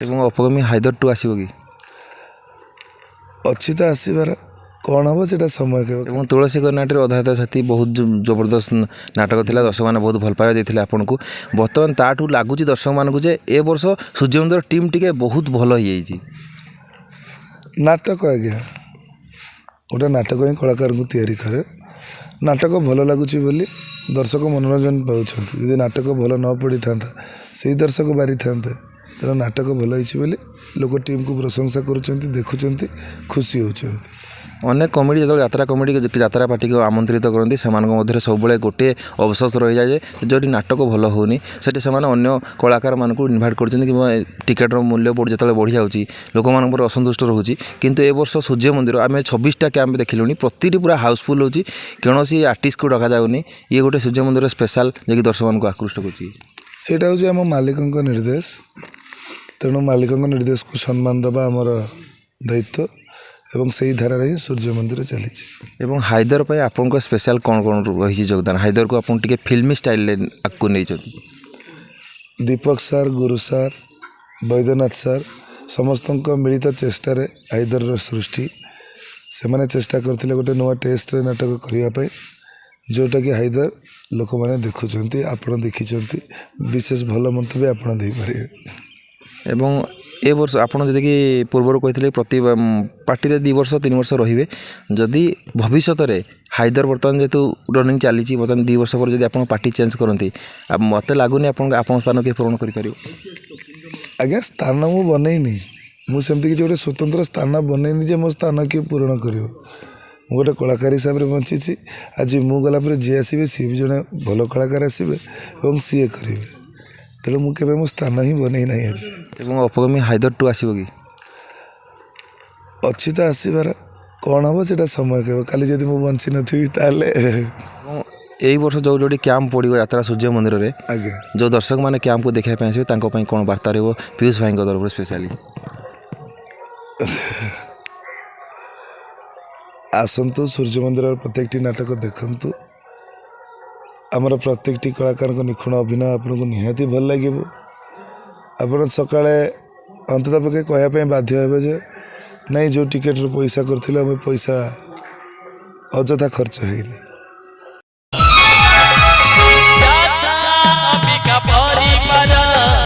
ଏବଂ ଅପକମିଂ ହାଇଦର 2 ଆସିବ କି? अच्छी तो आसबार कौन हम से समय ଏବଂ ତୁଳସୀ କର୍ଣ୍ଣାଟରେ ଅଧାୟତ ସାଥୀ ବହୁତ ଜବରଦସ୍ତ ନାଟକ ଥିଲା, ଦର୍ଶକମାନେ ବହୁତ ଭଲ ପାଇବା ଦେଇଥିଲେ ଆପଣଙ୍କୁ। ବର୍ତ୍ତମାନ ତାଠୁ ଲାଗୁଛି ଦର୍ଶକମାନଙ୍କୁ ଯେ ଏ ବର୍ଷ ସୂର୍ଯ୍ୟବଂଶୀର ଟିମ୍ ଟିକେ ବହୁତ ଭଲ ହେଇଯାଇଛି। नाटक आज्ञा गोटे नाटक ही कलाकार को तैयारी करे। नाटक भल लगुच बोली दर्शक मनोरंजन पाँच। यदि नाटक भल न पड़ी था से दर्शक बारी था तेना नाटक भल होली लोक टीम को प्रशंसा करुँच देखुं खुशी होती। अनेक कमेडी जो यात्रा कमेडी यात्रा पार्टी को आमंत्रित करती से सब गोटे अवशोष रही जाए जो नाटक भल होनी से अन्य कलाकार मान इनभाइट कर टिकेटर मूल्य बढ़ जो बढ़ी जाऊँगी लोक मान असंतुष्ट रोचे। किंतु ए वर्ष सूर्य मंदिर आम 26टा कैंप देखिलु प्रति पूरा हाउसफुल होची कौन आर्टिस्ट को डका जाऊनी। ये गोटे सूर्य मंदिर स्पेशल जो दर्शक मान आकृष्ट कर मालिक निर्देश तेणु मालिक निर्देश को सम्मान देवा आमर दायित्व एवं से ही धारा ही सूर्य मंदिर चली। एवं हाइदर पे आपन को स्पेशल कौन कौन रही योगदान हाइदर को आपन टिके फिल्मी स्टाइल आगको नहीं दीपक सार गुरु सार वैद्यनाथ सार समस्त मिलित चेष्टा हाइदर सृष्टि से मैंने चेष्टा करते गोटे नुआ टेस्ट नाटक करने जोटा कि हाइदर लोक मैंने देखुंत आपण देखी विशेष भल मंतव्य आप एवं ए वर्ष आपड़ जदि कि पूर्वर कहते प्रति पार्टी 2 वर्ष 3 वर्ष रे जदि भविष्य में हाइदर बर्तमान जेतु रनिंग चली बर्तमान 2 वर्ष पर जब आप पार्टी चेंज करती मत लगुनि आप स्थान किए पूरण कर आज्ञा स्थान मु बनईनी मुझे किसी गोटे स्वतंत्र स्थान बनईनी जे मो स्थान किए पूरण कर गोटे कलाकार हिसाब से बंची आज मु गलापर जी आसवे सी भी जड़े भल कलाकार आसवे और सी करेंगे तेणु मुझे मो स्थान ही बनई ना आज। अपकमिंग हाइदर 2 आसो कि अच्छी तो आसबार कौन हम से समय कह काली जब मुझे बंची नी यही वर्ष जो जो कैंप पड़ो यात्रा सूर्य मंदिर में आज्ञा जो दर्शक मैंने कैंप को देखा आसवे कौन वार्ता रही पीयूष भाई तरफ स्पेशली आसतु सूर्य मंदिर प्रत्येक नाटक देखु आमर प्रत्येक कलाकार निखुण अभिनय आपको निहाती भल लगे। आप सका अंततः पक्षे कहवाई बाध्य हे जे नहीं जो टिकेट पैसा कर पैसा अजथा खर्च है।